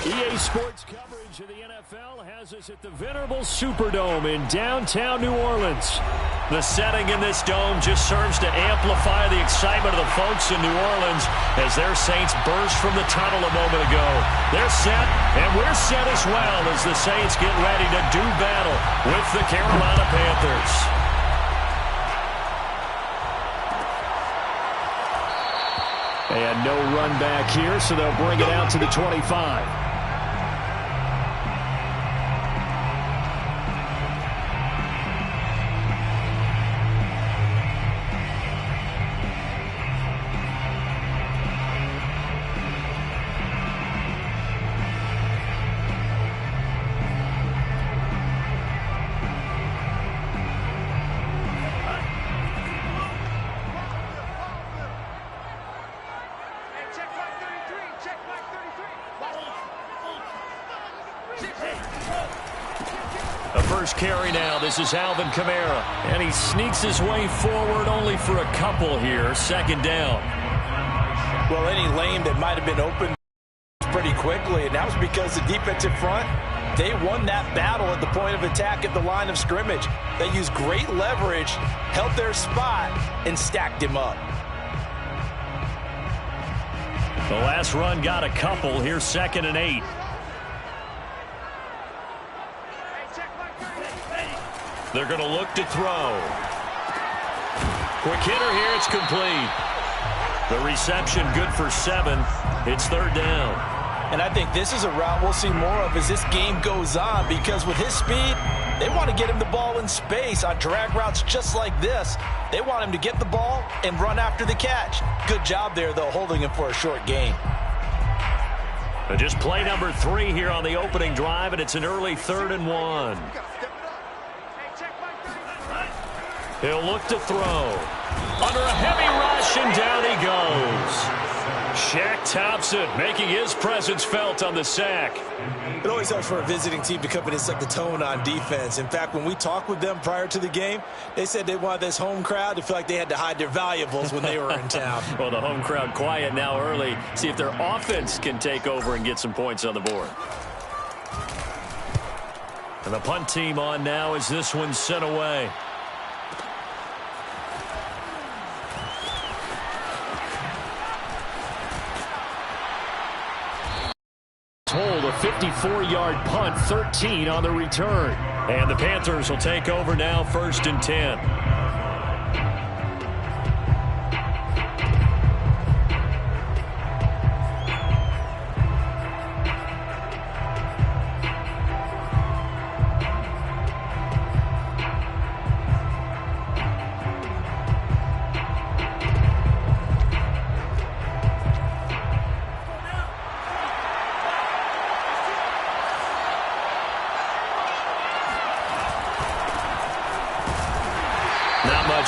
EA Sports coverage of the NFL has us at the venerable Superdome in downtown New Orleans. The setting in this dome just serves to amplify the excitement of the folks in New Orleans as their Saints burst from the tunnel a moment ago. They're set, and we're set as well as the Saints get ready to do battle with the Carolina Panthers. And no run back here, so they'll bring it out to the 25. Carry now. This is Alvin Kamara, and he sneaks his way forward only for a couple here. Second down. Well, any lane that might have been open pretty quickly, and that was because the defensive front, they won that battle at the point of attack at the line of scrimmage. They used great leverage, held their spot, and stacked him up. The last run got a couple. Here's 2nd and 8. They're going to look to throw. Quick hitter here. It's complete. The reception good for 7. It's 3rd down. And I think this is a route we'll see more of as this game goes on, because with his speed, they want to get him the ball in space on drag routes just like this. They want him to get the ball and run after the catch. Good job there, though, holding him for a short gain. And just play number 3 here on the opening drive, and it's an early 3rd and 1. He'll look to throw. Under a heavy rush, and down he goes. Shaq Thompson making his presence felt on the sack. It always helps for a visiting team to come in and set the tone on defense. In fact, when we talked with them prior to the game, they said they wanted this home crowd to feel like they had to hide their valuables when they were in town. Well, the home crowd quiet now early. See if their offense can take over and get some points on the board. And the punt team on now as this one's sent away. Hold a 54-yard punt, 13 on the return. And the Panthers will take over now, 1st and 10.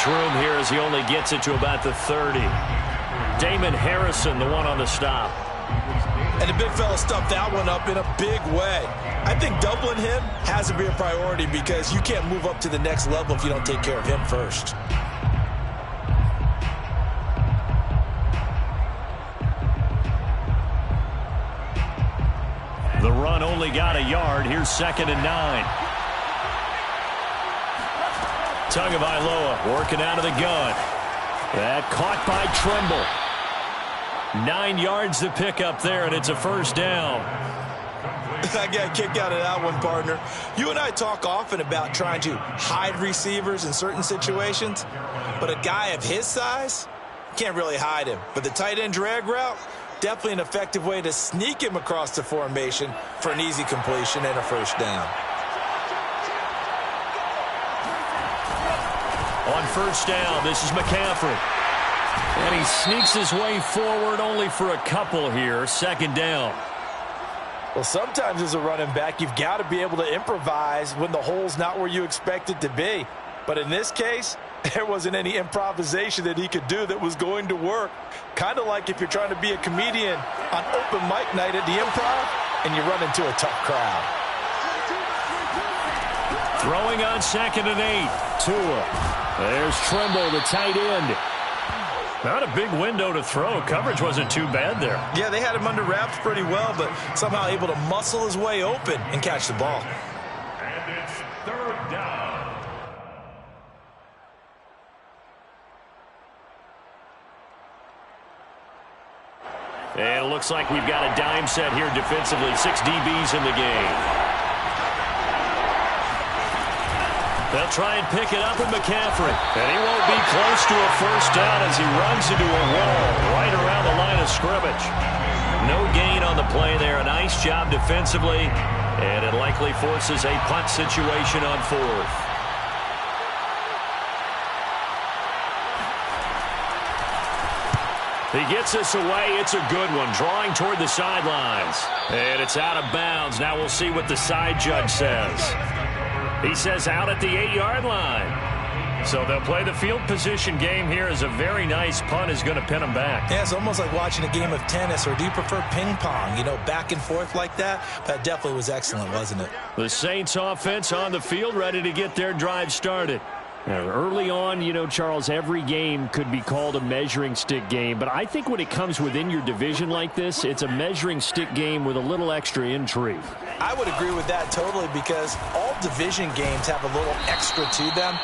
Room here as he only gets it to about the 30. Damon Harrison, the one on the stop. And the big fella stuffed that one up in a big way. I think doubling him has to be a priority, because you can't move up to the next level if you don't take care of him first. The run only got a yard. Here's 2nd and 9. Tagovailoa working out of the gun. That caught by Tremble. 9 yards to pick up there, and it's a 1st down. I got kicked out of that one, partner. You and I talk often about trying to hide receivers in certain situations, but a guy of his size can't really hide him. But the tight end drag route, definitely an effective way to sneak him across the formation for an easy completion and a 1st down. On 1st down, this is McCaffrey. And he sneaks his way forward only for a couple here. 2nd down. Well, sometimes as a running back, you've got to be able to improvise when the hole's not where you expect it to be. But in this case, there wasn't any improvisation that he could do that was going to work. Kind of like if you're trying to be a comedian on open mic night at the Improv and you run into a tough crowd. Throwing on 2nd and 8. Tua. There's Tremble, the tight end. Not a big window to throw. Coverage wasn't too bad there. Yeah, they had him under wraps pretty well, but somehow able to muscle his way open and catch the ball. And it's third down. And it looks like we've got a dime set here defensively. 6 DBs in the game. They'll try and pick it up with McCaffrey. And he won't be close to a first down as he runs into a wall right around the line of scrimmage. No gain on the play there. A nice job defensively. And it likely forces a punt situation on 4th. He gets this away. It's a good one. Drawing toward the sidelines. And it's out of bounds. Now we'll see what the side judge says. He says out at the 8-yard line. So they'll play the field position game here as a very nice punt is going to pin them back. Yeah, it's almost like watching a game of tennis, or do you prefer ping pong? You know, back and forth like that? That definitely was excellent, wasn't it? The Saints offense on the field ready to get their drive started. Now, early on, you know, Charles, every game could be called a measuring stick game. But I think when it comes within your division like this, it's a measuring stick game with a little extra intrigue. I would agree with that totally, because all division games have a little extra to them.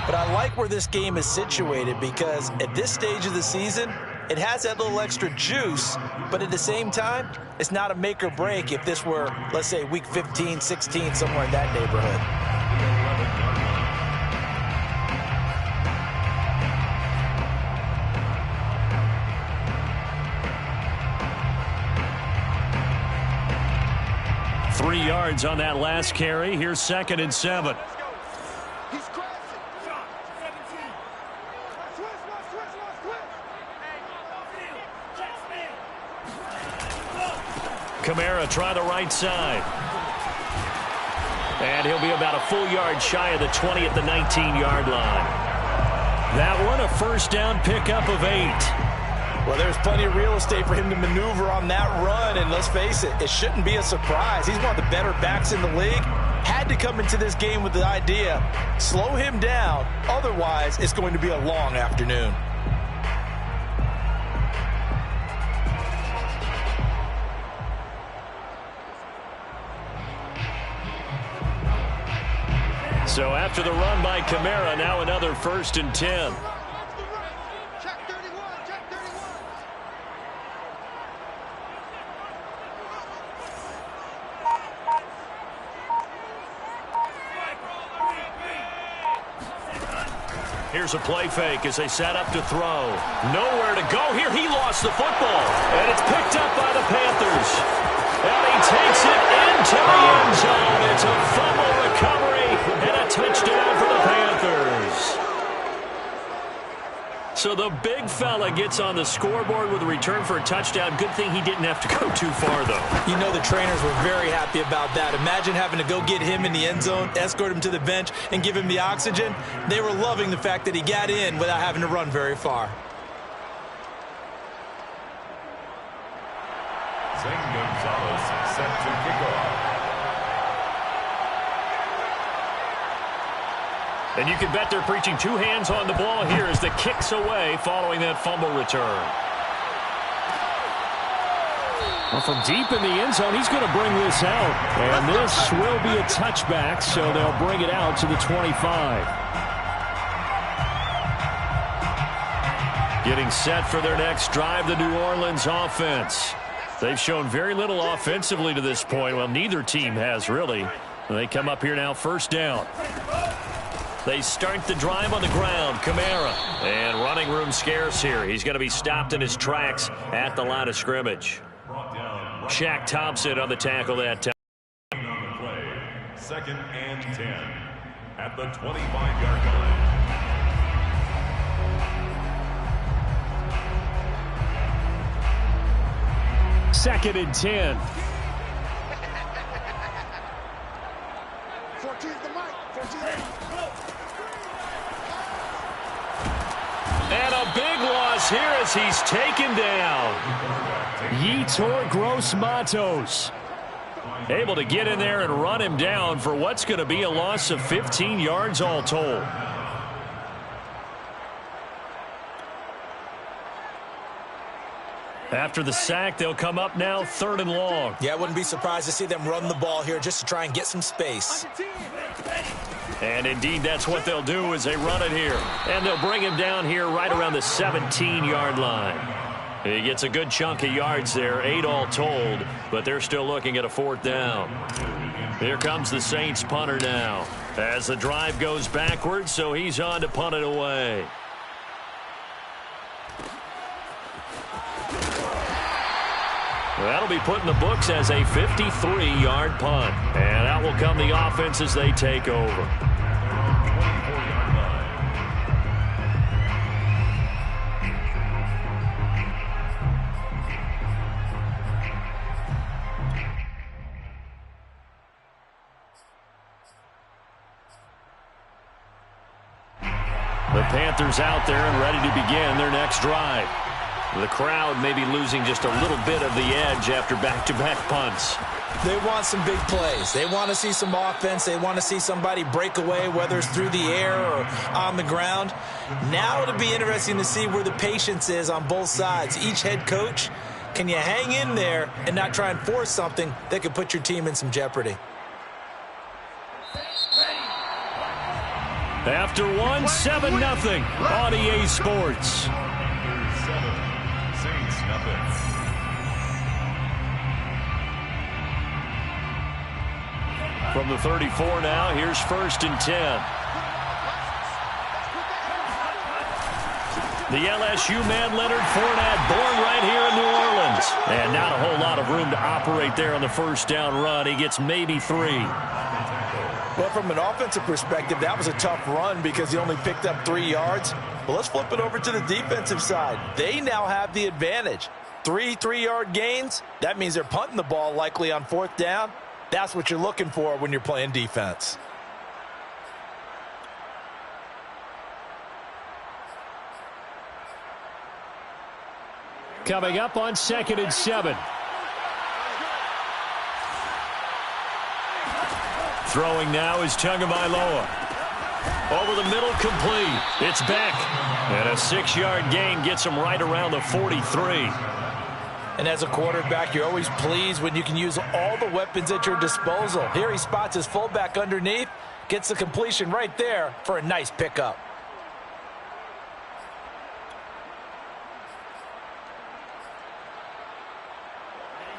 But I like where this game is situated, because at this stage of the season, it has that little extra juice. But at the same time, it's not a make or break if this were, let's say, week 15, 16, somewhere in that neighborhood. Three yards on that last carry. Here's 2nd and 7. Kamara try the right side. And he'll be about a full yard shy of the 20 at the 19-yard line. That one a first down pickup of 8. Well, there's plenty of real estate for him to maneuver on that run, and let's face it, it shouldn't be a surprise. He's one of the better backs in the league. Had to come into this game with the idea, slow him down, otherwise it's going to be a long afternoon. So after the run by Kamara, now another 1st and 10. Here's a play fake as they set up to throw. Nowhere to go here. He lost the football. And it's picked up by the Panthers. And he takes it into the end zone. It's a fumble recovery and a touchdown for the Panthers. So the big fella gets on the scoreboard with a return for a touchdown. Good thing he didn't have to go too far, though. You know the trainers were very happy about that. Imagine having to go get him in the end zone, escort him to the bench, and give him the oxygen. They were loving the fact that he got in without having to run very far. Zane Gonzalez set to kick off. And you can bet they're preaching 2 hands on the ball here as the kick's away following that fumble return. Well, from deep in the end zone, he's going to bring this out. And this will be a touchback, so they'll bring it out to the 25. Getting set for their next drive, the New Orleans offense. They've shown very little offensively to this point. Well, neither team has, really. They come up here now, 1st down. They start the drive on the ground. Kamara. And running room scarce here. He's going to be stopped in his tracks at the line of scrimmage. Shaq Thompson on the tackle that time. 2nd and 10 at the 25-yard line. Second and 10. 14's the mic. 14's And a big loss here as he's taken down. Yetur Gross-Matos able to get in there and run him down for what's going to be a loss of 15 yards all told. After the sack, they'll come up now 3rd and long. Yeah, I wouldn't be surprised to see them run the ball here just to try and get some space. And indeed, that's what they'll do as they run it here. And they'll bring him down here right around the 17-yard line. He gets a good chunk of yards there, 8 all told, but they're still looking at a 4th down. Here comes the Saints punter now as the drive goes backwards, so he's on to punt it away. That'll be put in the books as a 53-yard punt. And out will come the offense as they take over. The Panthers out there and ready to begin their next drive. The crowd may be losing just a little bit of the edge after back-to-back punts. They want some big plays. They want to see some offense. They want to see somebody break away, whether it's through the air or on the ground. Now it'll be interesting to see where the patience is on both sides. Each head coach, can you hang in there and not try and force something that could put your team in some jeopardy? After 1, 7-0 on EA Sports. From the 34 now, here's 1st and 10. The LSU man, Leonard Fournette, born right here in New Orleans. And not a whole lot of room to operate there on the 1st down run. He gets maybe 3. Well, from an offensive perspective, that was a tough run because he only picked up 3 yards. Well, let's flip it over to the defensive side. They now have the advantage. 3 3-yard gains. That means they're punting the ball likely on 4th down. That's what you're looking for when you're playing defense. Coming up on 2nd and 7. Throwing now is Tagovailoa. Over the middle, complete. It's back. And a 6-yard gain gets him right around the 43. And as a quarterback, you're always pleased when you can use all the weapons at your disposal. Here he spots his fullback underneath, gets the completion right there for a nice pickup.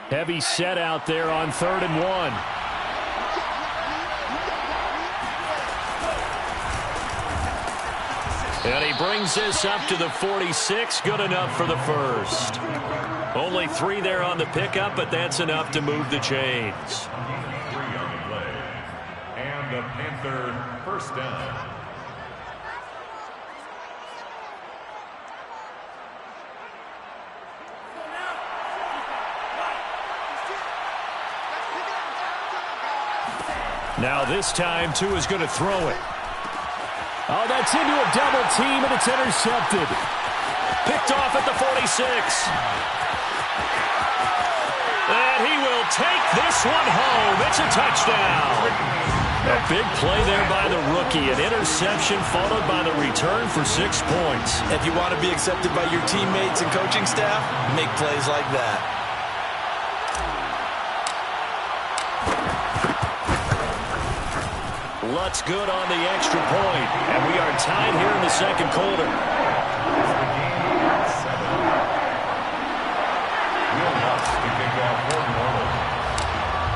Heavy set out there on 3rd and 1. And he brings this up to the 46. Good enough for the 1st. Only 3 there on the pickup, but that's enough to move the chains. 3 on the play. And the Panther 1st down. Now this time, Tua is going to throw it. Oh, that's into a double team, and it's intercepted. Picked off at the 46. And he will take this one home. It's a touchdown. A big play there by the rookie. An interception followed by the return for 6 points. If you want to be accepted by your teammates and coaching staff, make plays like that. Lutz good on the extra point. And we are tied here in the 2nd quarter.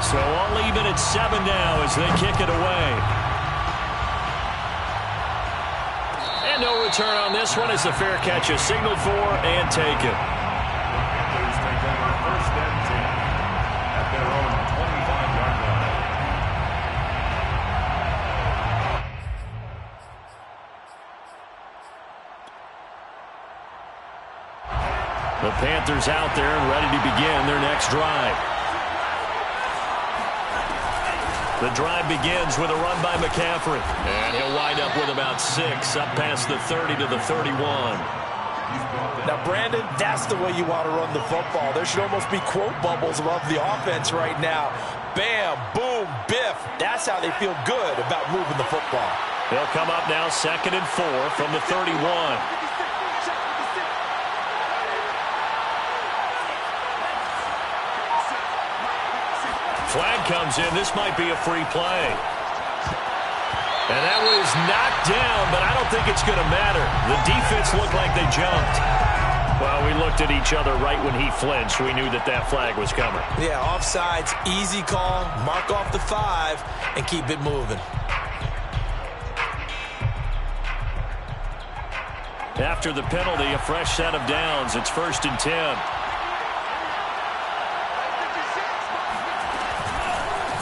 So all even at 7 now as they kick it away. And no return on this one as the fair catch is signaled for and taken. Panthers take over 1st and 10 at their own 25-yard line. The Panthers out there and ready to begin their next drive. The drive begins with a run by McCaffrey. And he'll wind up with about 6 up past the 30 to the 31. Now, Brandon, that's the way you want to run the football. There should almost be quote bubbles above the offense right now. Bam, boom, biff. That's how they feel good about moving the football. They'll come up now 2nd and 4 from the 31. flag comes in. This might be a free play. And that was knocked down, but I don't think it's going to matter. The defense looked like they jumped. Well, we looked at each other right when he flinched. We knew that that flag was coming. Yeah, offsides, easy call. Mark off the 5 and keep it moving. After the penalty, a fresh set of downs. It's 1st and 10.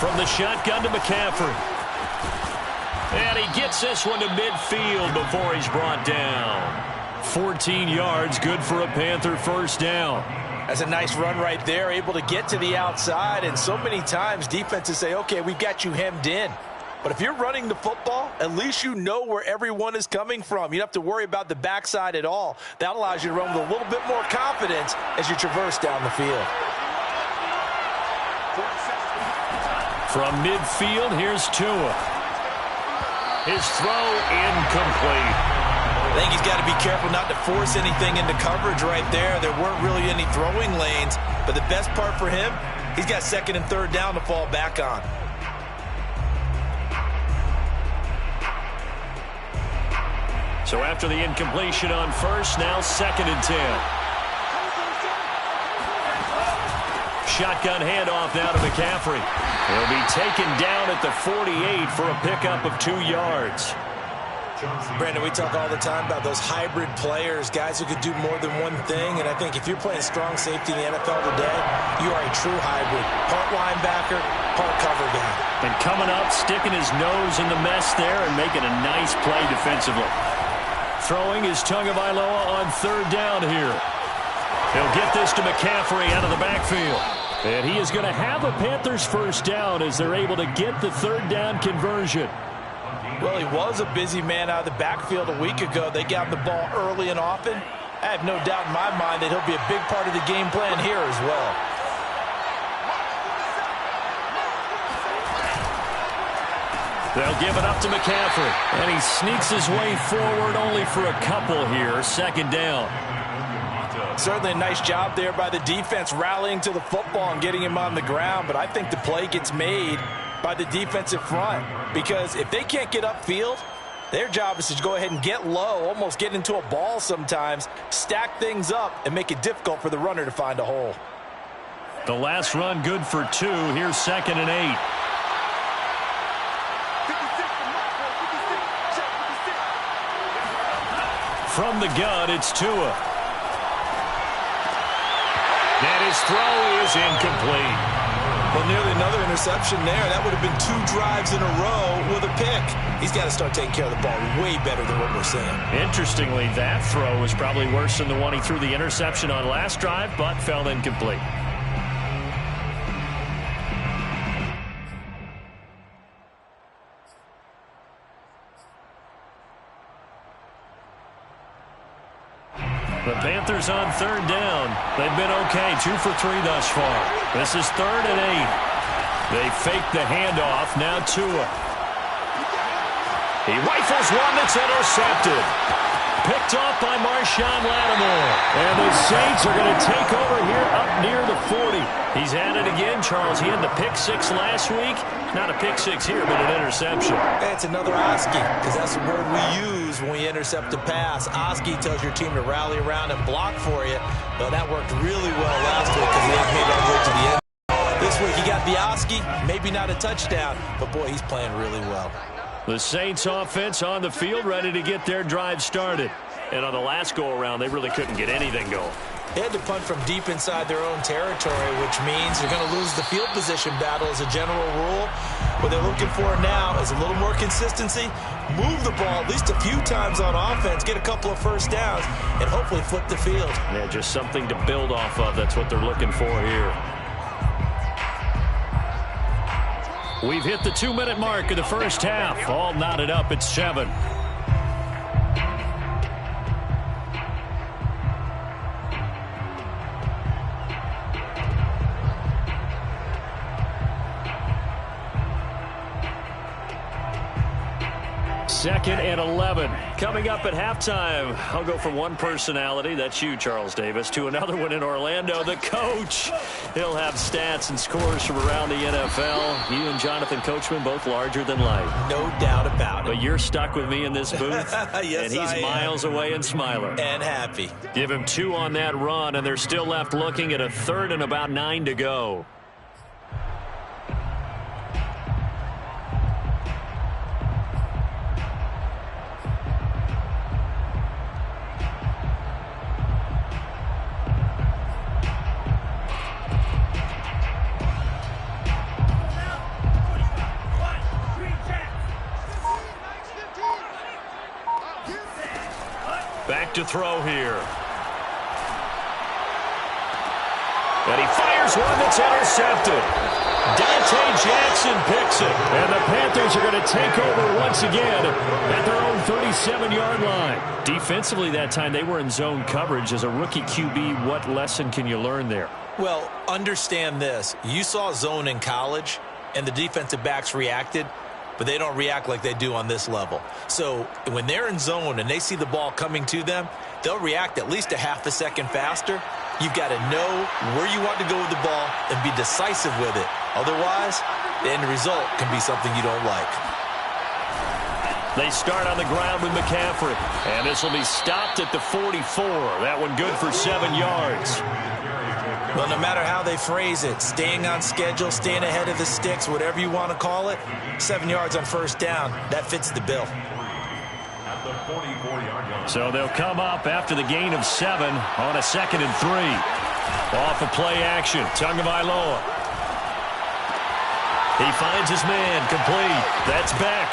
From the shotgun to McCaffrey. And he gets this one to midfield before he's brought down. 14 yards, good for a Panther first down. That's a nice run right there, able to get to the outside. And so many times defenses say, okay, we've got you hemmed in. But if you're running the football, at least you know where everyone is coming from. You don't have to worry about the backside at all. That allows you to run with a little bit more confidence as you traverse down the field. From midfield, here's Tua. His throw incomplete. I think he's got to be careful not to force anything into coverage right there. There weren't really any throwing lanes, but the best part for him, he's got 2nd and 3rd down to fall back on. So after the incompletion on 1st, now 2nd and 10. Shotgun handoff now to McCaffrey. He'll be taken down at the 48 for a pickup of 2 yards. Brandon, we talk all the time about those hybrid players, guys who could do more than one thing. And I think if you're playing strong safety in the NFL today, you are a true hybrid. Part linebacker, part cover guy. And coming up, sticking his nose in the mess there and making a nice play defensively. Throwing is Tagovailoa on 3rd down here. He'll get this to McCaffrey out of the backfield. And he is going to have a Panthers first down as they're able to get the 3rd down conversion. Well, he was a busy man out of the backfield a week ago. They got him the ball early and often. I have no doubt in my mind that he'll be a big part of the game plan here as well. They'll give it up to McCaffrey. And he sneaks his way forward only for a couple here. 2nd down. Certainly a nice job there by the defense rallying to the football and getting him on the ground. But I think the play gets made by the defensive front. Because if they can't get upfield, their job is to go ahead and get low, almost get into a ball sometimes, stack things up, and make it difficult for the runner to find a hole. The last run good for 2. Here's 2nd and 8. From the gun, it's Tua. And his throw is incomplete. Well, nearly another interception there. That would have been 2 drives in a row with a pick. He's got to start taking care of the ball way better than what we're seeing. Interestingly, that throw was probably worse than the one he threw the interception on last drive, but fell incomplete. The Panthers on 3rd down. They've been okay, 2 for 3 thus far. This is 3rd and 8. They fake the handoff. Now Tua. He rifles one that's intercepted. Picked off by Marshawn Lattimore. And the Saints are going to take over here up near the 40. He's at it again, Charles. He had the pick 6 last week. Not a pick 6 here, but an interception. It's another Oski, because that's the word we use when we intercept a pass. Oski tells your team to rally around and block for you. Well, that worked really well last week because he made that way to the end. This week he got the Oski, maybe not a touchdown, but boy, he's playing really well. The Saints offense on the field, ready to get their drive started. And on the last go-around, they really couldn't get anything going. They had to punt from deep inside their own territory, which means they're going to lose the field position battle as a general rule. What they're looking for now is a little more consistency, move the ball at least a few times on offense, get a couple of first downs, and hopefully flip the field. Yeah, just something to build off of. That's what they're looking for here. We've hit the 2-minute mark of the first half. All knotted up at 7. 2nd and 11. Coming up at halftime, I'll go from one personality, that's you, Charles Davis, to another one in Orlando, the coach. He'll have stats and scores from around the NFL. You and Jonathan Coachman, both larger than life. No doubt about it. But you're stuck with me in this booth, yes, and he's miles away and smiling. And happy. Give him 2 on that run, and they're still left looking at a 3rd and about 9 to go. Back to throw here. And he fires one that's intercepted. Dante Jackson picks it. And the Panthers are going to take over once again at their own 37-yard line. Defensively that time, they were in zone coverage. As a rookie QB, what lesson can you learn there? Well, understand this. You saw zone in college, and the defensive backs reacted, but they don't react like they do on this level. So when they're in zone and they see the ball coming to them, they'll react at least a half a second faster. You've got to know where you want to go with the ball and be decisive with it. Otherwise, the end result can be something you don't like. They start on the ground with McCaffrey. And this will be stopped at the 44. That one good for 7 yards. Well, no matter how they phrase it, staying on schedule, staying ahead of the sticks, whatever you want to call it, 7 yards on first down, that fits the bill. At the 44-yard line. So they'll come up after the gain of 7 on a 2nd and 3. Off of play action, Tagovailoa. He finds his man, complete. That's Beck.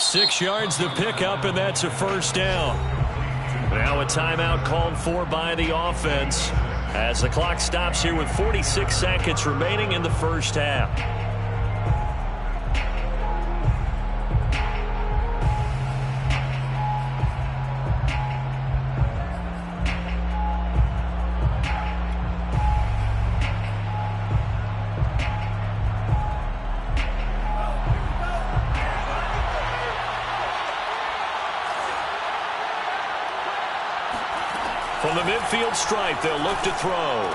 6 yards the pickup, and that's a first down. Now a timeout called for by the offense as the clock stops here with 46 seconds remaining in the first half. From the midfield stripe, they'll look to throw.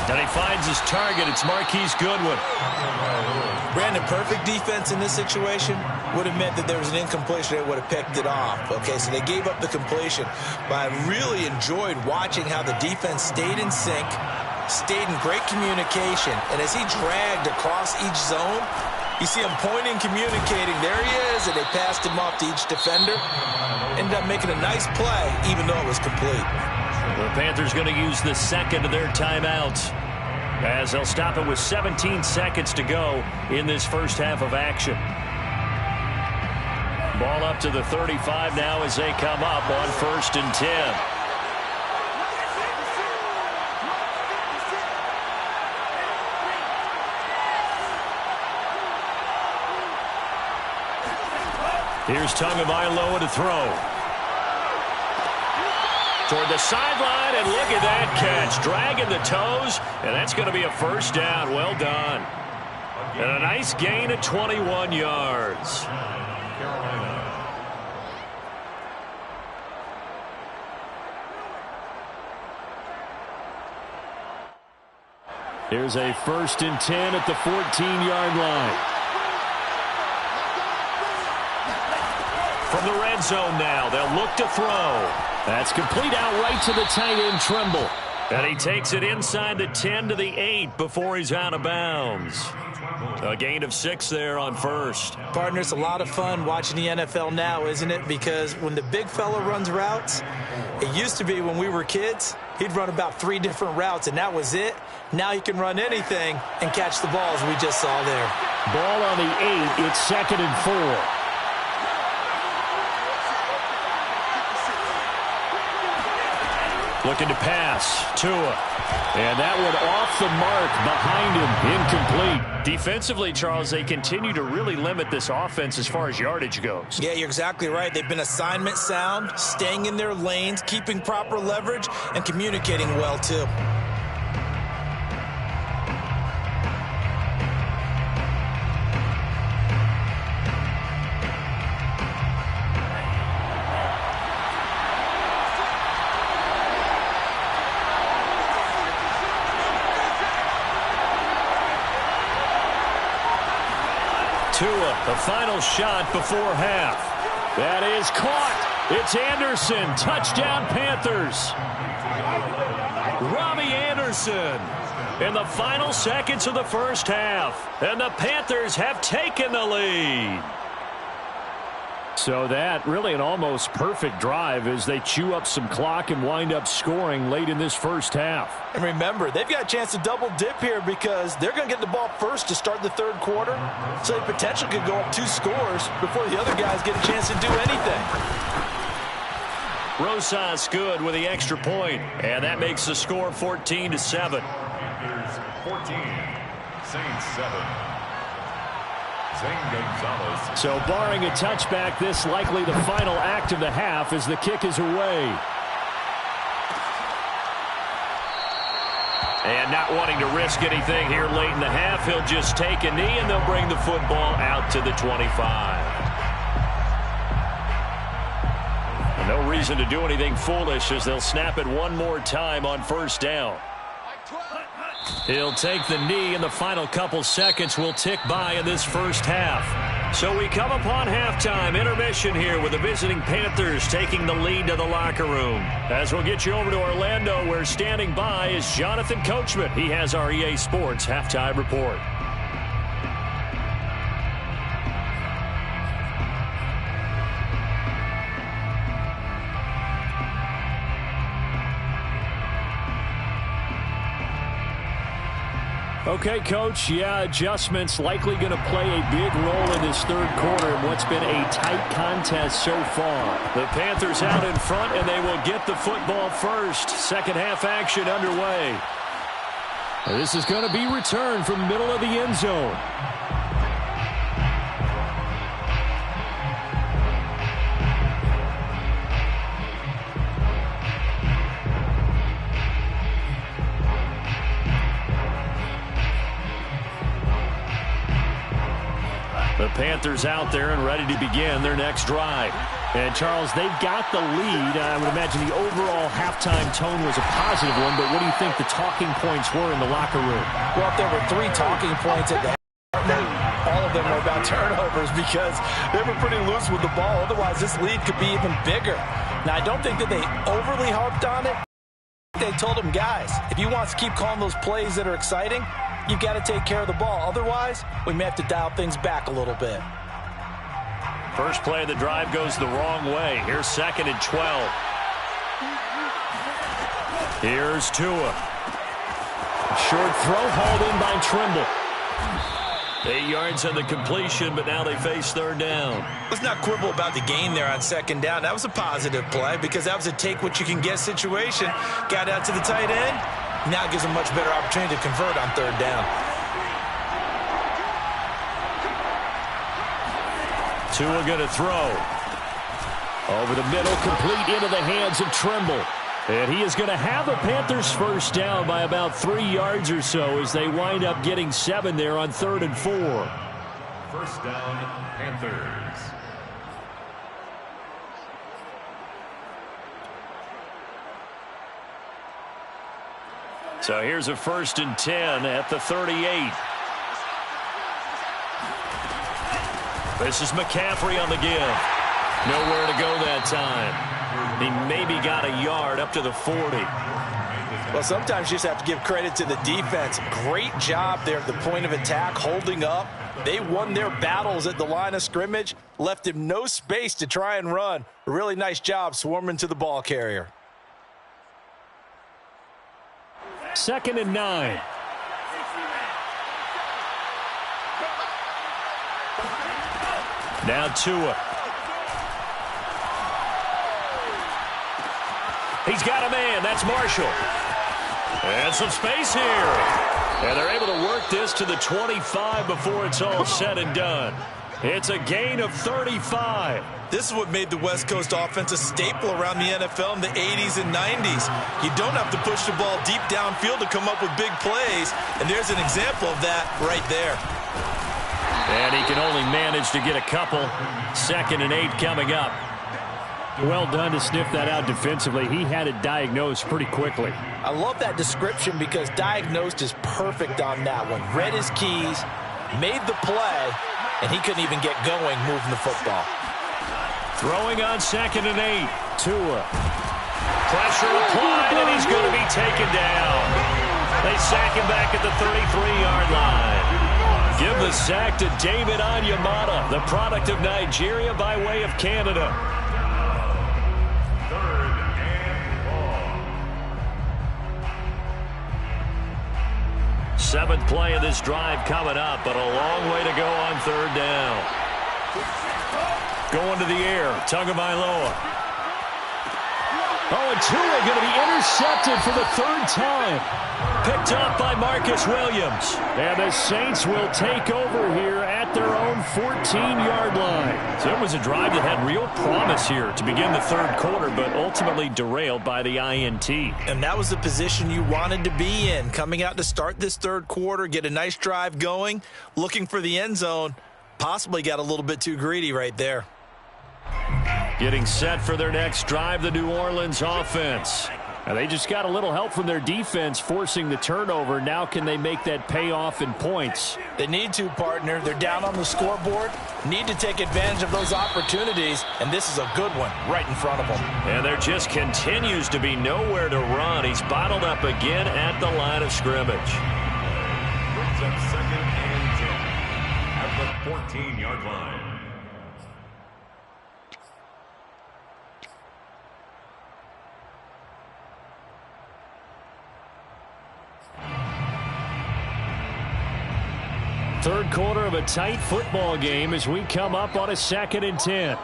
And he finds his target. It's Marquise Goodwin. Brandon, perfect defense in this situation would have meant that there was an incompletion. They would have picked it off. Okay, so they gave up the completion. But I really enjoyed watching how the defense stayed in sync, stayed in great communication. And as he dragged across each zone, you see him pointing, communicating. There he is, and they passed him off to each defender. Ended up making a nice play, even though it was complete. The Panthers going to use the second of their timeouts as they'll stop it with 17 seconds to go in this first half of action. Ball up to the 35 now as they come up on 1st and 10. Here's Tagovailoa to throw. Toward the sideline, and look at that catch. Dragging the toes, and that's going to be a first down. Well done. And a nice gain of 21 yards. Here's a 1st and 10 at the 14-yard line. From the red zone now, they'll look to throw. That's complete out right to the tight end, Trimble. And he takes it inside the 10 to the 8 before he's out of bounds. A gain of 6 there on 1st. Partner, it's a lot of fun watching the NFL now, isn't it? Because when the big fella runs routes, it used to be when we were kids, he'd run about 3 different routes, and that was it. Now he can run anything and catch the ball, as we just saw there. Ball on the 8. It's 2nd and 4. Looking to pass. Tua. And that one off the mark behind him. Incomplete. Defensively, Charles, they continue to really limit this offense as far as yardage goes. Yeah, you're exactly right. They've been assignment sound, staying in their lanes, keeping proper leverage, and communicating well, too. Tua, the final shot before half. That is caught. It's Anderson. Touchdown, Panthers. Robbie Anderson in the final seconds of the first half. And the Panthers have taken the lead. So that really an almost perfect drive as they chew up some clock and wind up scoring late in this first half. And remember, they've got a chance to double dip here because they're going to get the ball first to start the third quarter. So they potentially could go up 2 scores before the other guys get a chance to do anything. Rosas good with the extra point, and that makes the score 14-7. Panthers 14, Saints 7. Zane Gonzalez. So barring a touchback, this likely the final act of the half as the kick is away. And not wanting to risk anything here late in the half, he'll just take a knee and they'll bring the football out to the 25. And no reason to do anything foolish as they'll snap it one more time on first down. He'll take the knee, and the final couple seconds will tick by in this first half. So we come upon halftime intermission here with the visiting Panthers taking the lead to the locker room. As we'll get you over to Orlando, where standing by is Jonathan Coachman. He has our EA Sports halftime report. Okay, Coach, yeah, adjustments likely going to play a big role in this third quarter in what's been a tight contest so far. The Panthers out in front, and they will get the football first. Second half action underway. This is going to be returned from middle of the end zone. The Panthers out there and ready to begin their next drive. And, Charles, they've got the lead. I would imagine the overall halftime tone was a positive one, but what do you think the talking points were in the locker room? Well, if there were 3 talking points at the half, all of them were about turnovers because they were pretty loose with the ball. Otherwise, this lead could be even bigger. Now, I don't think that they overly harped on it. They told them, guys, if you want to keep calling those plays that are exciting, you've got to take care of the ball. Otherwise, we may have to dial things back a little bit. First play of the drive goes the wrong way. Here's 2nd and 12. Here's Tua. Short throw hauled in by Trimble. 8 yards on the completion, but now they face third down. Let's not quibble about the gain there on 2nd down. That was a positive play because that was a take-what-you-can-get situation. Got out to the tight end. Now it gives them a much better opportunity to convert on 3rd down. Tua going to throw. Over the middle, complete into the hands of Trimble. And he is going to have the Panthers first down by about 3 yards or so as they wind up getting 7 there on 3rd and 4. First down, Panthers. So here's a 1st and 10 at the 38. This is McCaffrey on the give. Nowhere to go that time. He maybe got a yard up to the 40. Well, sometimes you just have to give credit to the defense. Great job there at the point of attack, holding up. They won their battles at the line of scrimmage, left him no space to try and run. A really nice job swarming to the ball carrier. 2nd and 9. Now Tua. He's got a man. That's Marshall. And some space here. And they're able to work this to the 25 before it's all said and done. It's a gain of 35. This is what made the West Coast offense a staple around the NFL in the 80s and 90s. You don't have to push the ball deep downfield to come up with big plays, and there's an example of that right there. And he can only manage to get a couple. 2nd and 8 coming up. Well done to sniff that out defensively. He had it diagnosed pretty quickly. I love that description because diagnosed is perfect on that one. Read his keys, made the play, and he couldn't even get going moving the football. Throwing on 2nd and 8. Tua. Pressure applied, and he's going to be taken down. They sack him back at the 33-yard line. Give the sack to David Onyemata, the product of Nigeria by way of Canada. 3rd and long. 7th play of this drive coming up, but a long way to go on 3rd down. Going to the air, Tagovailoa. Oh, and Tua going to be intercepted for the 3rd time. Picked off by Marcus Williams. And the Saints will take over here at their own 14-yard line. So it was a drive that had real promise here to begin the 3rd quarter, but ultimately derailed by the INT. And that was the position you wanted to be in. Coming out to start this 3rd quarter, get a nice drive going, looking for the end zone. Possibly got a little bit too greedy right there. Getting set for their next drive, the New Orleans offense. Now they just got a little help from their defense forcing the turnover. Now can they make that pay off in points? They need to, partner. They're down on the scoreboard. Need to take advantage of those opportunities, and this is a good one right in front of them. And there just continues to be nowhere to run. He's bottled up again at the line of scrimmage. Brings up 2nd and 10 at the 14-yard line. Third quarter of a tight football game as we come up on a 2nd and 10.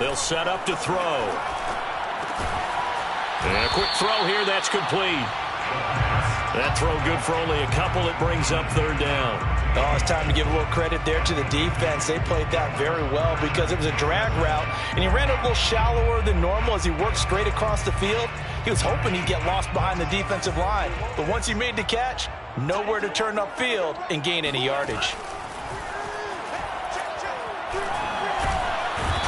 They'll set up to throw. And a quick throw here, that's complete. That throw good for only a couple. It brings up 3rd down. Oh, it's time to give a little credit there to the defense. They played that very well because it was a drag route, and he ran a little shallower than normal as he worked straight across the field. He was hoping he'd get lost behind the defensive line, but once he made the catch, nowhere to turn upfield and gain any yardage.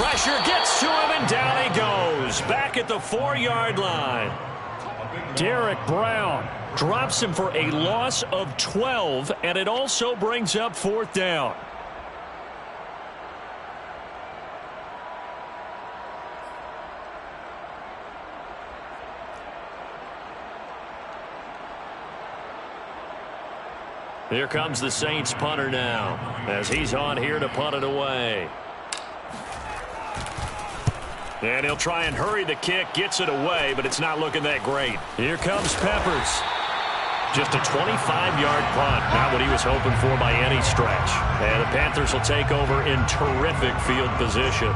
Pressure gets to him, and down he goes. Back at the 4-yard line. Derek Brown drops him for a loss of 12, and it also brings up 4th down. Here comes the Saints punter now, as he's on here to punt it away. And he'll try and hurry the kick, gets it away, but it's not looking that great. Here comes Peppers. Just a 25-yard punt, not what he was hoping for by any stretch. And the Panthers will take over in terrific field position.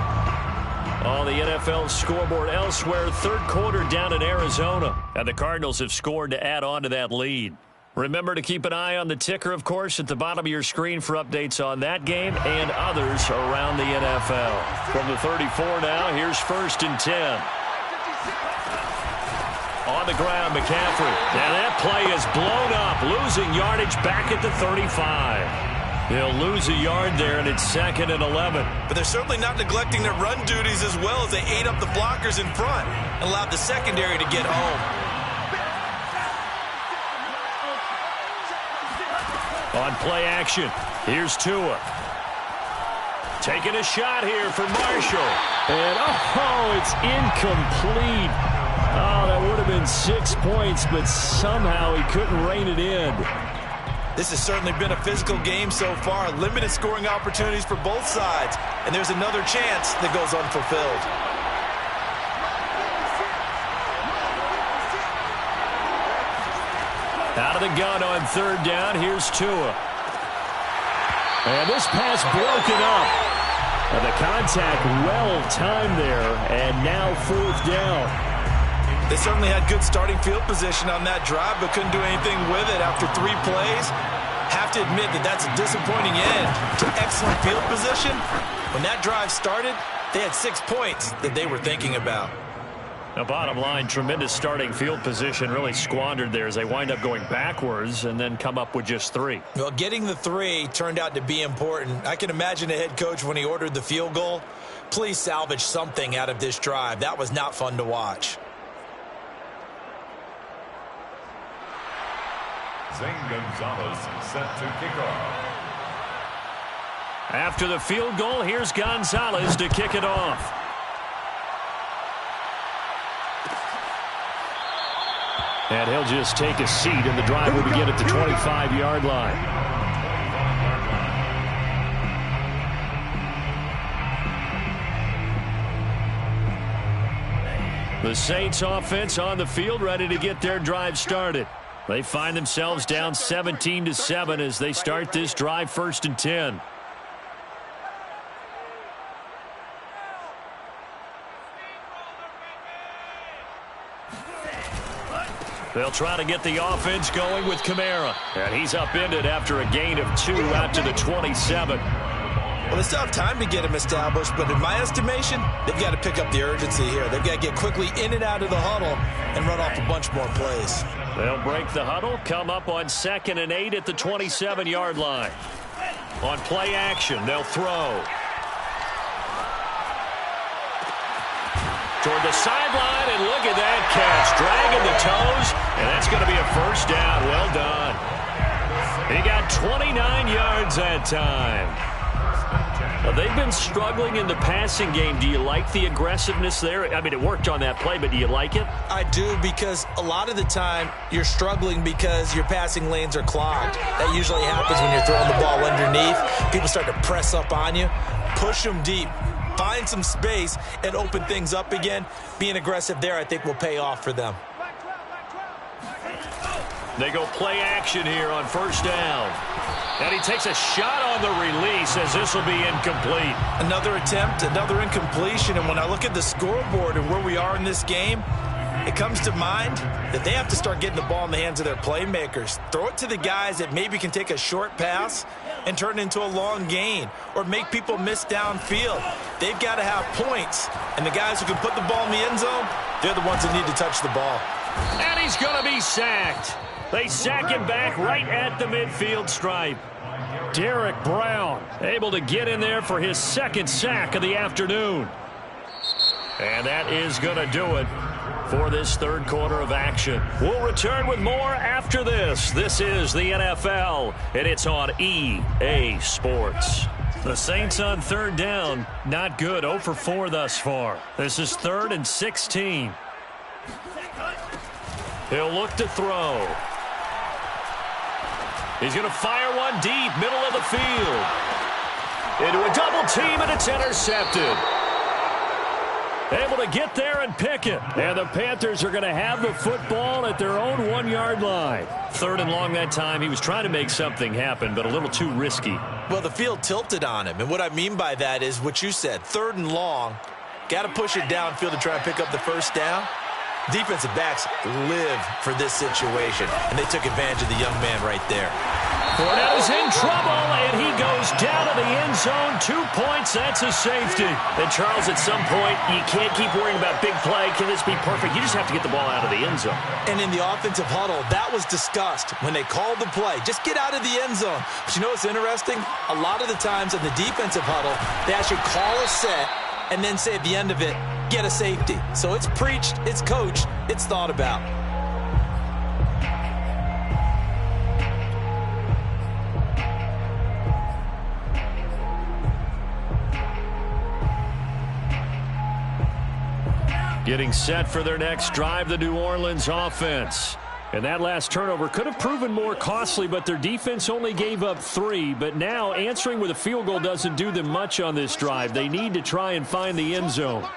On the NFL scoreboard elsewhere, 3rd quarter down in Arizona. And the Cardinals have scored to add on to that lead. Remember to keep an eye on the ticker, of course, at the bottom of your screen for updates on that game and others around the NFL. From the 34 now, here's 1st and 10. On the ground, McCaffrey. Now that play is blown up, losing yardage back at the 35. He'll lose a yard there, and it's 2nd and 11. But they're certainly not neglecting their run duties as well as they ate up the blockers in front and allowed the secondary to get home. On play action, here's Tua. Taking a shot here for Marshall. And, oh, it's incomplete. Oh, that would have been 6 points, but somehow he couldn't rein it in. This has certainly been a physical game so far. Limited scoring opportunities for both sides. And there's another chance that goes unfulfilled. Out of the gun on 3rd down, here's Tua. And this pass broken up. And the contact well-timed there, and now 4th down. They certainly had good starting field position on that drive, but couldn't do anything with it after 3 plays. Have to admit that that's a disappointing end to excellent field position. When that drive started, they had 6 points that they were thinking about. Now, bottom line, tremendous starting field position really squandered there as they wind up going backwards and then come up with just 3. Well, getting the 3 turned out to be important. I can imagine a head coach when he ordered the field goal. Please salvage something out of this drive. That was not fun to watch. Zane Gonzalez set to kick off. After the field goal, here's Gonzalez to kick it off. And he'll just take a seat, and the drive will begin at the 25-yard line. The Saints offense on the field, ready to get their drive started. They find themselves down 17-7 as they start this drive, 1st and 10. They'll try to get the offense going with Kamara. And he's upended after a gain of 2 out to the 27. Well, they still have time to get him established, but in my estimation, they've got to pick up the urgency here. They've got to get quickly in and out of the huddle and run off a bunch more plays. They'll break the huddle, come up on 2nd and 8 at the 27-yard line. On play action, they'll throw. Toward the sideline, and look at that catch. Dragging the toes, and that's going to be a 1st down. Well done. He got 29 yards that time. Now, they've been struggling in the passing game. Do you like the aggressiveness there? I mean, it worked on that play, but do you like it? I do, because a lot of the time you're struggling because your passing lanes are clogged. That usually happens when you're throwing the ball underneath. People start to press up on you. Push them deep. Find some space and open things up again. Being aggressive there, I think, will pay off for them. They go play action here on 1st down. And he takes a shot on the release as this will be incomplete. Another attempt, another incompletion. And when I look at the scoreboard and where we are in this game, it comes to mind that they have to start getting the ball in the hands of their playmakers. Throw it to the guys that maybe can take a short pass and turn it into a long gain or make people miss downfield. They've got to have points. And the guys who can put the ball in the end zone, they're the ones that need to touch the ball. And he's going to be sacked. They sack him back right at the midfield stripe. Derek Brown able to get in there for his 2nd sack of the afternoon. And that is going to do it for this 3rd quarter of action. We'll return with more after this. This is the NFL, and it's on EA Sports. The Saints on 3rd down, not good, 0 for 4 thus far. This is 3rd and 16. He'll look to throw. He's going to fire one deep, middle of the field. Into a double team, and it's intercepted. Able to get there and pick it. And the Panthers are going to have the football at their own 1-yard line. 3rd and long that time. He was trying to make something happen, but a little too risky. Well, the field tilted on him. And what I mean by that is what you said. 3rd and long. Got to push it downfield to try and pick up the 1st down. Defensive backs live for this situation, and they took advantage of the young man right there. Fournette is in trouble, and he goes down to the end zone. 2 points, that's a safety. And, Charles, at some point, you can't keep worrying about big play. Can this be perfect? You just have to get the ball out of the end zone. And in the offensive huddle, that was discussed when they called the play. Just get out of the end zone. But you know what's interesting? A lot of the times in the defensive huddle, they actually call a set and then say at the end of it, get a safety. So it's preached, it's coached, it's thought about. Getting set for their next drive, the New Orleans offense. And that last turnover could have proven more costly, but their defense only gave up 3. But now answering with a field goal doesn't do them much on this drive. They need to try and find the end zone.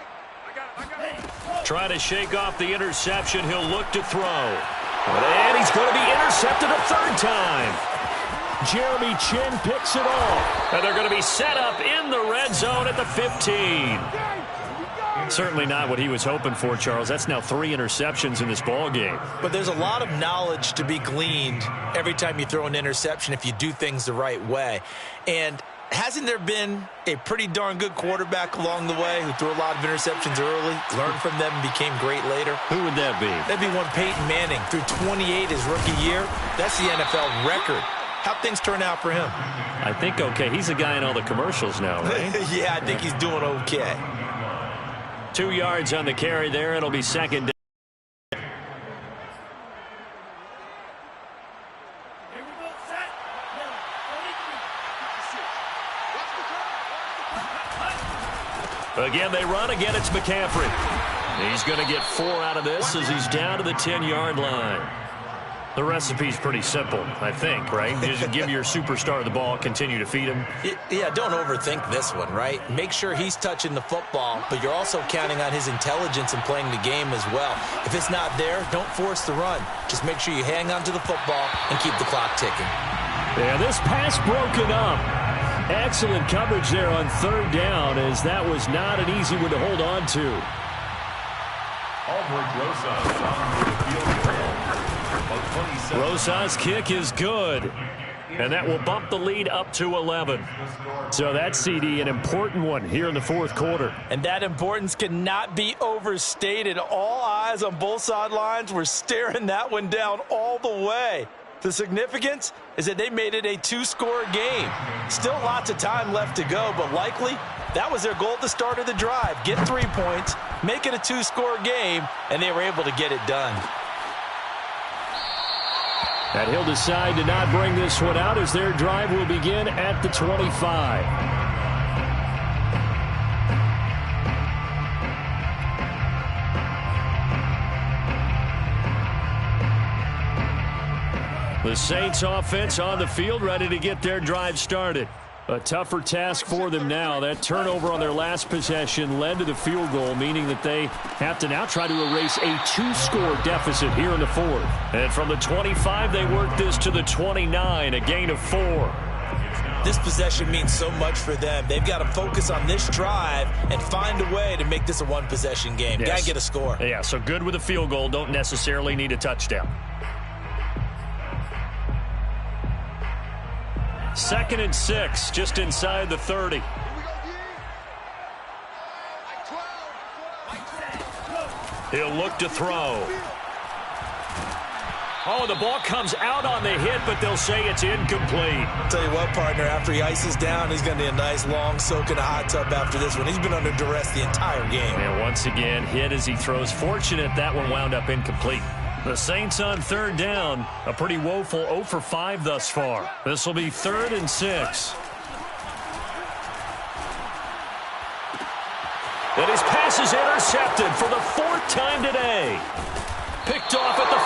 Try to shake off the interception. He'll look to throw. And he's going to be intercepted a 3rd time. Jeremy Chin picks it off. And they're going to be set up in the red zone at the 15. Certainly not what he was hoping for, Charles. That's now 3 interceptions in this ball game. But there's a lot of knowledge to be gleaned every time you throw an interception if you do things the right way. And hasn't there been a pretty darn good quarterback along the way who threw a lot of interceptions early, learned from them, and became great later? Who would that be? That'd be one Peyton Manning. Threw 28 his rookie year. That's the NFL record. How'd things turn out for him? I think okay. He's a guy in all the commercials now, right? Yeah, I think he's doing okay. 2 yards on the carry there. It'll be 2nd down. Again, they run. Again, it's McCaffrey. He's going to get 4 out of this as he's down to the 10-yard line. The recipe's pretty simple, I think, right? Just give your superstar the ball, continue to feed him. Yeah, don't overthink this one, right? Make sure he's touching the football, but you're also counting on his intelligence in playing the game as well. If it's not there, don't force the run. Just make sure you hang on to the football and keep the clock ticking. Yeah, this pass broken up. Excellent coverage there on 3rd down, as that was not an easy one to hold on to. Rosa's kick is good, and that will bump the lead up to 11. So that CD, an important one here in the 4th quarter. And that importance cannot be overstated. All eyes on both sidelines were staring that one down all the way. The significance is that they made it a 2-score game. Still lots of time left to go, but likely that was their goal at the start of the drive. Get 3 points, make it a 2-score game, and they were able to get it done. And he'll decide to not bring this one out as their drive will begin at the 25. The Saints offense on the field, ready to get their drive started. A tougher task for them now. That turnover on their last possession led to the field goal, meaning that they have to now try to erase a 2-score deficit here in the 4th. And from the 25, they work this to the 29, a gain of 4. This possession means so much for them. They've got to focus on this drive and find a way to make this a one-possession game. Yes. Got to get a score. Yeah, so good with a field goal. Don't necessarily need a touchdown. 2nd and 6, just inside the 30. He'll look to throw. Oh, the ball comes out on the hit, but they'll say it's incomplete. Tell you what, partner, after he ices down, he's going to need a nice long soak in a hot tub after this one. He's been under duress the entire game. And once again, hit as he throws. Fortunate that one wound up incomplete. The Saints on 3rd down, a pretty woeful 0 for 5 thus far. This will be 3rd and 6. And his pass is intercepted for the 4th time today. Picked off at the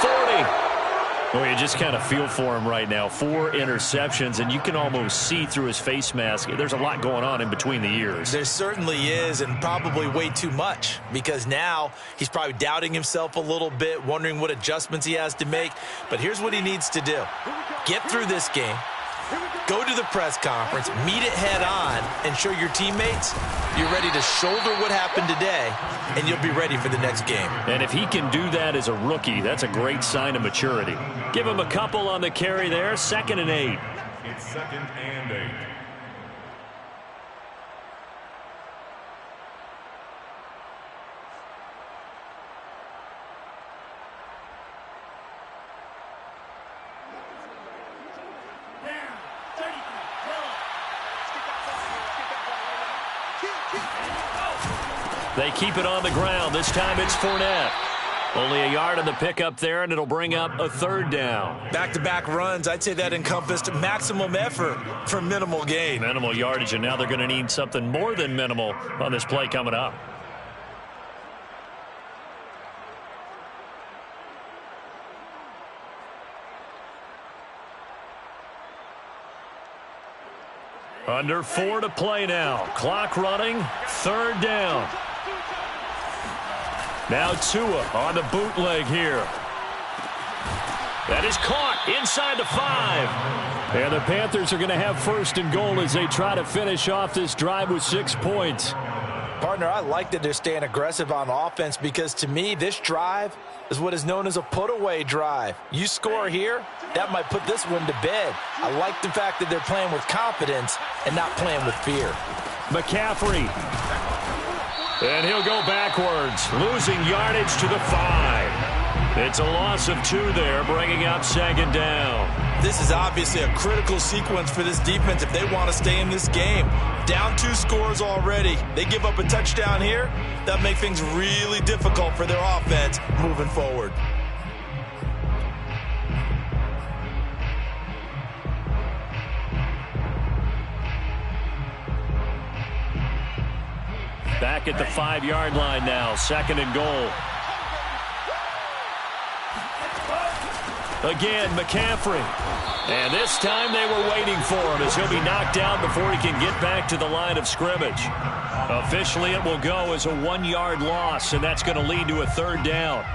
40. Well, you just kind of feel for him right now. 4 interceptions, and you can almost see through his face mask. There's a lot going on in between the ears. There certainly is, and probably way too much, because now he's probably doubting himself a little bit, wondering what adjustments he has to make. But here's what he needs to do. Get through this game. Go to the press conference, meet it head on, and show your teammates you're ready to shoulder what happened today, and you'll be ready for the next game. And if he can do that as a rookie, that's a great sign of maturity. Give him a couple on the carry there, 2nd and 8. It's 2nd and 8. They keep it on the ground. This time it's Fournette. Only a yard on the pickup there, and it'll bring up a 3rd down. Back-to-back runs, I'd say that encompassed maximum effort for minimal gain. Minimal yardage, and now they're going to need something more than minimal on this play coming up. Under 4 to play now. Clock running, 3rd down. Now Tua on the bootleg here. That is caught inside the 5. And the Panthers are going to have 1st and goal as they try to finish off this drive with 6 points. Partner, I like that they're staying aggressive on offense because, to me, this drive is what is known as a put-away drive. You score here, that might put this one to bed. I like the fact that they're playing with confidence and not playing with fear. McCaffrey. And he'll go backwards, losing yardage to the 5. It's a loss of 2 there, bringing up 2nd down. This is obviously a critical sequence for this defense if they want to stay in this game. Down 2 scores already. They give up a touchdown here. That makes things really difficult for their offense moving forward. Back at the 5-yard line now, 2nd and goal. Again, McCaffrey. And this time they were waiting for him as he'll be knocked down before he can get back to the line of scrimmage. Officially, it will go as a 1-yard loss, and that's going to lead to a 3rd down.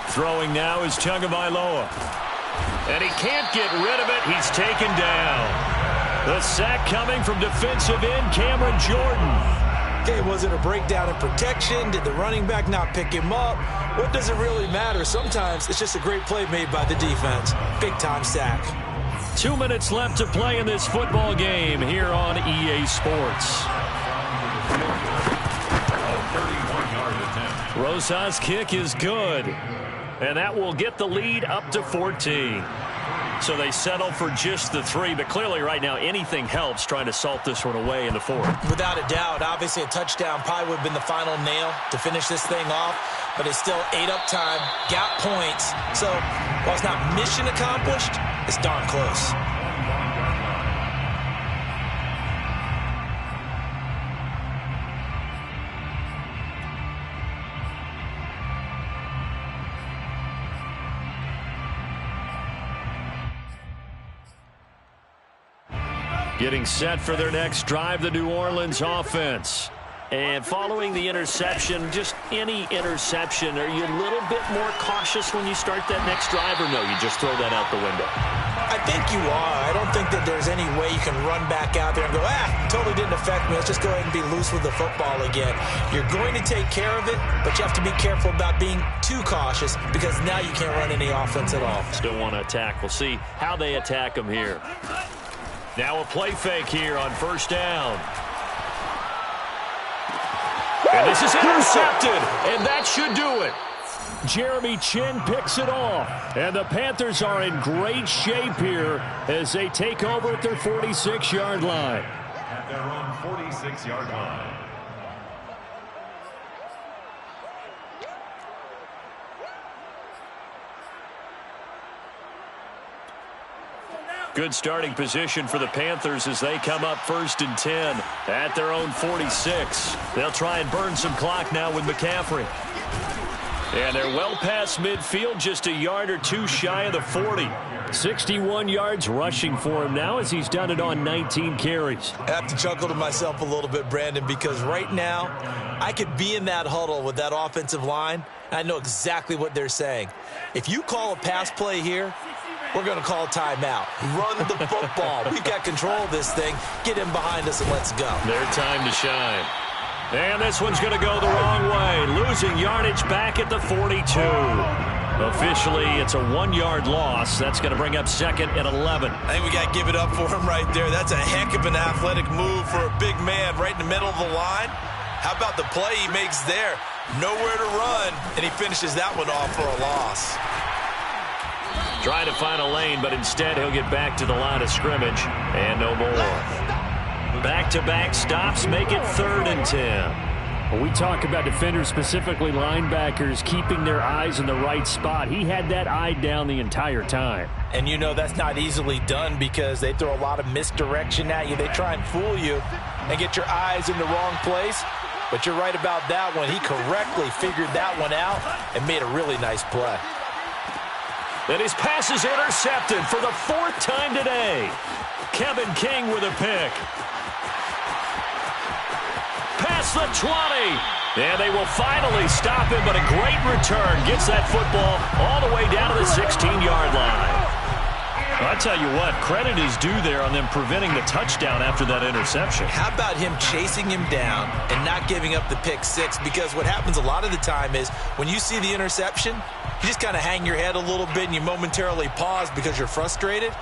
Throwing now is Tagovailoa. And he can't get rid of it. He's taken down. The sack coming from defensive end Cameron Jordan. Okay, was it a breakdown in protection? Did the running back not pick him up? What does it really matter? Sometimes it's just a great play made by the defense. Big-time sack. 2 minutes left to play in this football game here on EA Sports. Rosas' kick is good. And that will get the lead up to 14. So they settle for just the 3, but clearly right now anything helps trying to salt this one away in the 4th. Without a doubt, obviously a touchdown probably would have been the final nail to finish this thing off, but it's still ate up time, got points. So while it's not mission accomplished, it's darn close. Getting set for their next drive, the New Orleans offense. And following the interception, just any interception, are you a little bit more cautious when you start that next drive, or no, you just throw that out the window? I think you are. I don't think that there's any way you can run back out there and go, totally didn't affect me. Let's just go ahead and be loose with the football again. You're going to take care of it, but you have to be careful about being too cautious because now you can't run any offense at all. Still want to attack. We'll see how they attack them here. Now a play fake here on 1st down. And this is intercepted, and that should do it. Jeremy Chin picks it off, and the Panthers are in great shape here as they take over at their 46-yard line. At their own 46-yard line. Good starting position for the Panthers as they come up 1st and 10 at their own 46. They'll try and burn some clock now with McCaffrey. And they're well past midfield, just a yard or 2 shy of the 40. 61 yards rushing for him now as he's done it on 19 carries. I have to chuckle to myself a little bit, Brandon, because right now I could be in that huddle with that offensive line, and I know exactly what they're saying. If you call a pass play here, we're going to call timeout. Run the football. We've got control of this thing. Get him behind us and let's go. Their time to shine. And this one's going to go the wrong way. Losing yardage back at the 42. Officially, it's a 1-yard loss. That's going to bring up 2nd and 11. I think we got to give it up for him right there. That's a heck of an athletic move for a big man right in the middle of the line. How about the play he makes there? Nowhere to run, and he finishes that one off for a loss. Trying to find a lane, but instead he'll get back to the line of scrimmage and no more. Back-to-back stops make it 3rd and 10. When we talk about defenders, specifically linebackers, keeping their eyes in the right spot, he had that eye down the entire time. And you know that's not easily done because they throw a lot of misdirection at you. They try and fool you and get your eyes in the wrong place. But you're right about that one. He correctly figured that one out and made a really nice play. And his pass is intercepted for the 4th time today. Kevin King with a pick. Past the 20. And they will finally stop him, but a great return. Gets that football all the way down to the 16-yard line. I'll tell you what, credit is due there on them preventing the touchdown after that interception. How about him chasing him down and not giving up the pick 6? Because what happens a lot of the time is when you see the interception, you just kind of hang your head a little bit and you momentarily pause because you're frustrated.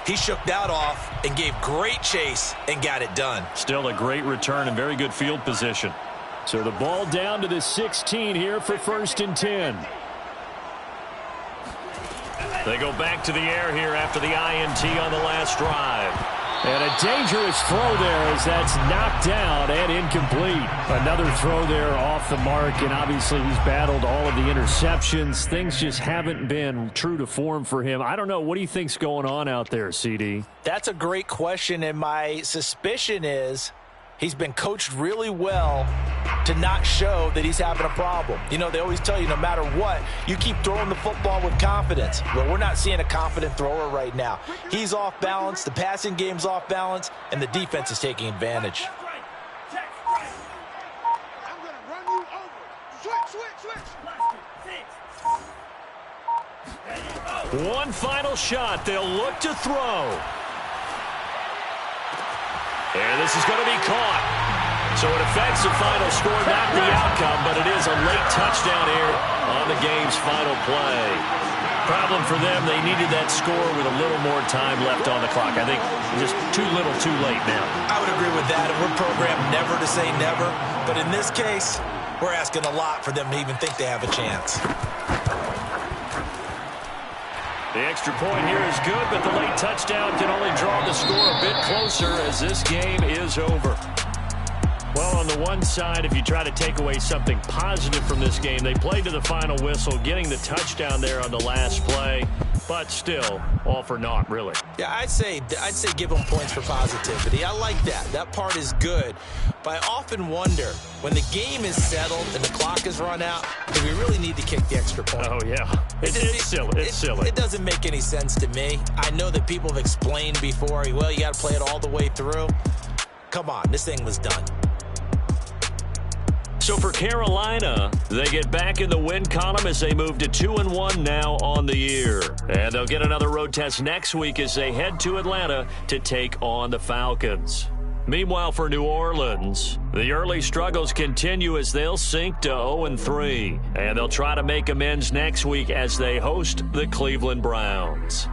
He shook that off and gave great chase and got it done. Still a great return and very good field position. So the ball down to the 16 here for 1st and 10. They go back to the air here after the INT on the last drive. And a dangerous throw there as that's knocked down and incomplete. Another throw there off the mark, and obviously he's battled all of the interceptions. Things just haven't been true to form for him. I don't know. What do you think's going on out there, CD? That's a great question, and my suspicion is he's been coached really well to not show that he's having a problem. You know, they always tell you no matter what, you keep throwing the football with confidence. Well, we're not seeing a confident thrower right now. He's off balance, the passing game's off balance, and the defense is taking advantage. I'm going to run you over. Switch. One final shot. They'll look to throw. And this is going to be caught. So it affects the final score, not the outcome, but it is a late touchdown here on the game's final play. Problem for them, they needed that score with a little more time left on the clock. I think just too little, too late now. I would agree with that, and we're programmed never to say never. But in this case, we're asking a lot for them to even think they have a chance. The extra point here is good, but the late touchdown can only draw the score a bit closer as this game is over. Well, on the one side, if you try to take away something positive from this game, they played to the final whistle, getting the touchdown there on the last play, but still, all for naught, really. Yeah, I'd say give them points for positivity. I like that. That part is good. But I often wonder, when the game is settled and the clock is run out, do we really need to kick the extra point? Oh, yeah. It's silly. It's silly. It doesn't make any sense to me. I know that people have explained before, well, you got to play it all the way through. Come on, this thing was done. So for Carolina, they get back in the win column as they move to 2-1 now on the year. And they'll get another road test next week as they head to Atlanta to take on the Falcons. Meanwhile, for New Orleans, the early struggles continue as they'll sink to 0-3. And they'll try to make amends next week as they host the Cleveland Browns.